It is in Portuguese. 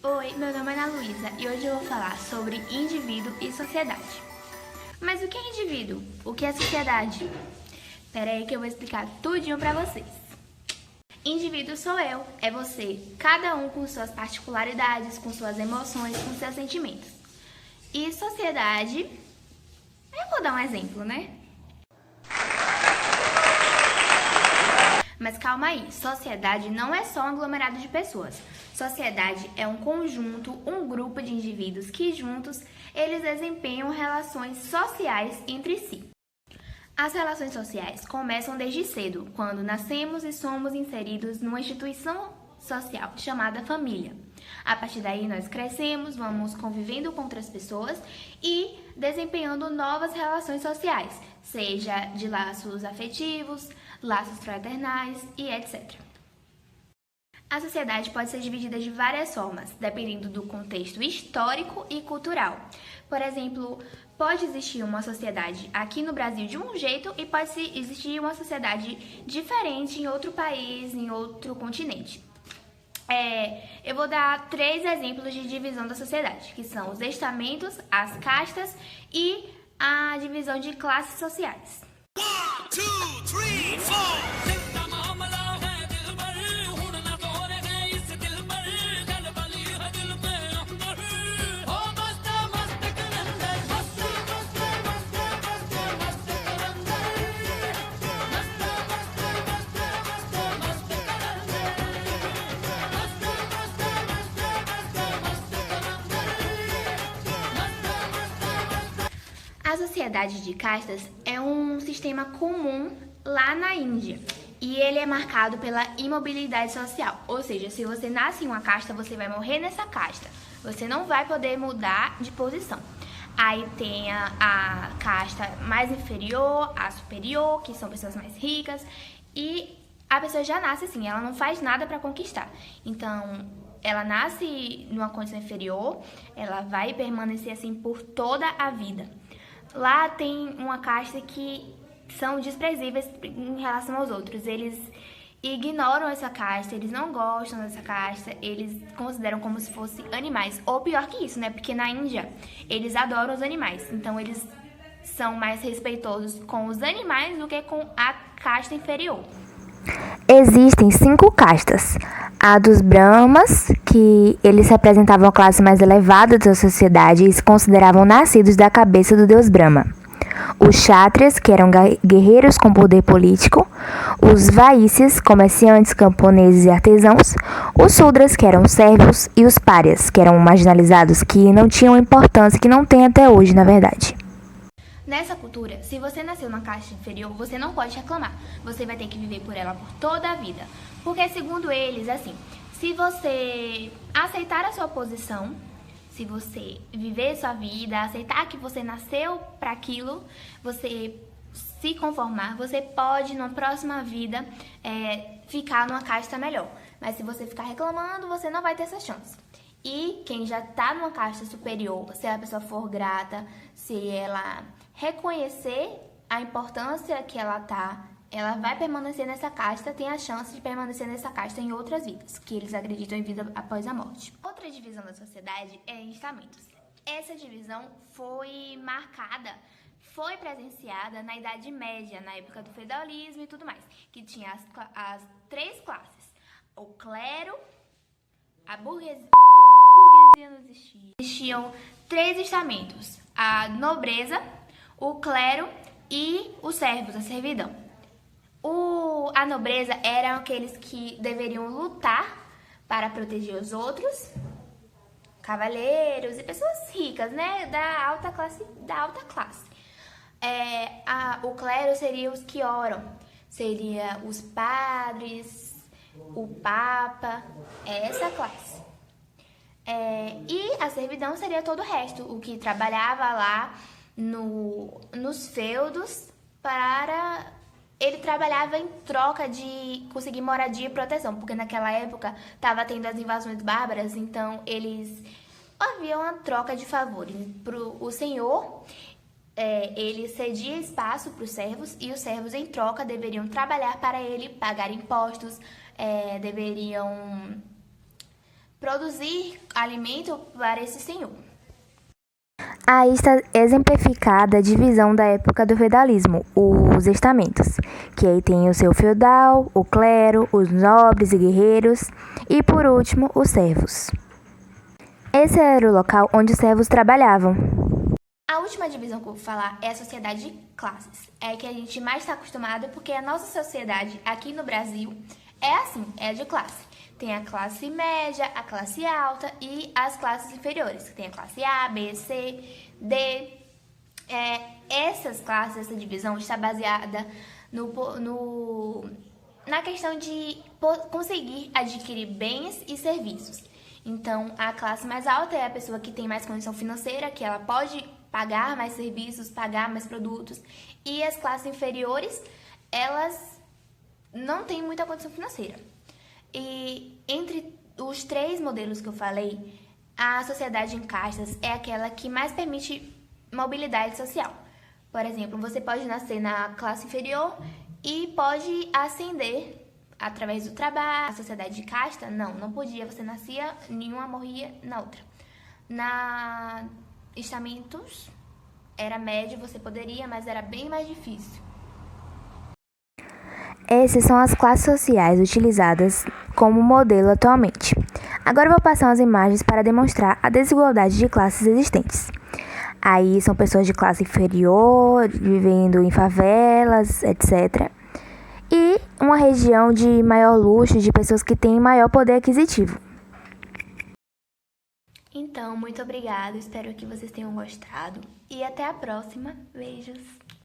Oi, meu nome é Ana Luísa e hoje eu vou falar sobre indivíduo e sociedade. Mas o que é indivíduo? O que é sociedade? Pera aí que eu vou explicar tudinho pra vocês. Indivíduo sou eu, é você, cada um com suas particularidades, com suas emoções, com seus sentimentos. E sociedade, eu vou dar um exemplo, né? Mas calma aí, sociedade não é só um aglomerado de pessoas. Sociedade é um conjunto, um grupo de indivíduos que juntos eles desempenham relações sociais entre si. As relações sociais começam desde cedo, quando nascemos e somos inseridos numa instituição social chamada família. A partir daí nós crescemos, vamos convivendo com outras pessoas e desempenhando novas relações sociais, seja de laços afetivos, laços fraternais e etc. A sociedade pode ser dividida de várias formas, dependendo do contexto histórico e cultural. Por exemplo, pode existir uma sociedade aqui no Brasil de um jeito e pode existir uma sociedade diferente em outro país, em outro continente. Eu vou dar 3 exemplos de divisão da sociedade, que são os estamentos, as castas e a divisão de classes sociais. 1, 2, 3, 4. A sociedade de castas é um sistema comum lá na Índia e ele é marcado pela imobilidade social, ou seja, se você nasce em uma casta, você vai morrer nessa casta, você não vai poder mudar de posição. Aí tem a casta mais inferior, a superior, que são pessoas mais ricas, e a pessoa já nasce assim, ela não faz nada para conquistar. Então, ela nasce numa condição inferior, ela vai permanecer assim por toda a vida. Lá tem uma casta que são desprezíveis em relação aos outros. Eles ignoram essa casta, eles não gostam dessa casta, eles consideram como se fossem animais. Ou pior que isso, né? Porque na Índia eles adoram os animais. Então eles são mais respeitosos com os animais do que com a casta inferior. Existem 5 castas. A dos Brahmas, que eles representavam a classe mais elevada da sociedade e se consideravam nascidos da cabeça do deus Brahma. Os Kshatriyas, que eram guerreiros com poder político. Os Vaisyas, comerciantes, camponeses e artesãos. Os Sudras, que eram servos. E os Párias, que eram marginalizados, que não tinham importância, que não tem até hoje, na verdade. Nessa cultura, se você nasceu numa casta inferior, você não pode reclamar. Você vai ter que viver por ela por toda a vida. Porque, segundo eles, assim, se você aceitar a sua posição, se você viver sua vida, aceitar que você nasceu para aquilo, você se conformar, você pode, na próxima vida, ficar numa casta melhor. Mas se você ficar reclamando, você não vai ter essa chance. E quem já está numa casta superior, se a pessoa for grata, se ela reconhecer a importância que ela tá, ela vai permanecer nessa casta, tem a chance de permanecer nessa casta em outras vidas, que eles acreditam em vida após a morte. Outra divisão da sociedade é em estamentos. Essa divisão foi presenciada na Idade Média, na época do feudalismo e tudo mais, que tinha as 3 classes: o clero, a burguesia. A burguesia não existia. Existiam 3 estamentos: a nobreza, o clero e os servos, a servidão. A nobreza eram aqueles que deveriam lutar para proteger os outros, cavaleiros e pessoas ricas, né, da alta classe. O clero seria os que oram, seria os padres, o papa, essa classe. E a servidão seria todo o resto, o que trabalhava lá nos feudos ele trabalhava em troca de conseguir moradia e proteção, porque naquela época estava tendo as invasões bárbaras, então havia uma troca de favores. O senhor, ele cedia espaço para os servos e os servos em troca deveriam trabalhar para ele, pagar impostos, deveriam produzir alimento para esse senhor. Aí está exemplificada a divisão da época do feudalismo, os estamentos, que aí tem o seu feudal, o clero, os nobres e guerreiros e, por último, os servos. Esse era o local onde os servos trabalhavam. A última divisão que eu vou falar é a sociedade de classes. É que a gente mais está acostumado porque a nossa sociedade aqui no Brasil é assim, é de classe. Tem a classe média, a classe alta e as classes inferiores. Tem a classe A, B, C, D. Essas classes, essa divisão está baseada na questão de conseguir adquirir bens e serviços. Então, a classe mais alta é a pessoa que tem mais condição financeira, que ela pode pagar mais serviços, pagar mais produtos. E as classes inferiores, elas não têm muita condição financeira. E entre os 3 modelos que eu falei, a sociedade em castas é aquela que mais permite mobilidade social. Por exemplo, você pode nascer na classe inferior e pode ascender através do trabalho. A sociedade de casta, não podia. Você nascia, nenhuma morria na outra. Na estamentos, era médio, você poderia, mas era bem mais difícil. Essas são as classes sociais utilizadas como modelo atualmente. Agora eu vou passar umas imagens para demonstrar a desigualdade de classes existentes. Aí são pessoas de classe inferior, vivendo em favelas, etc. E uma região de maior luxo, de pessoas que têm maior poder aquisitivo. Então, muito obrigada, espero que vocês tenham gostado e até a próxima. Beijos!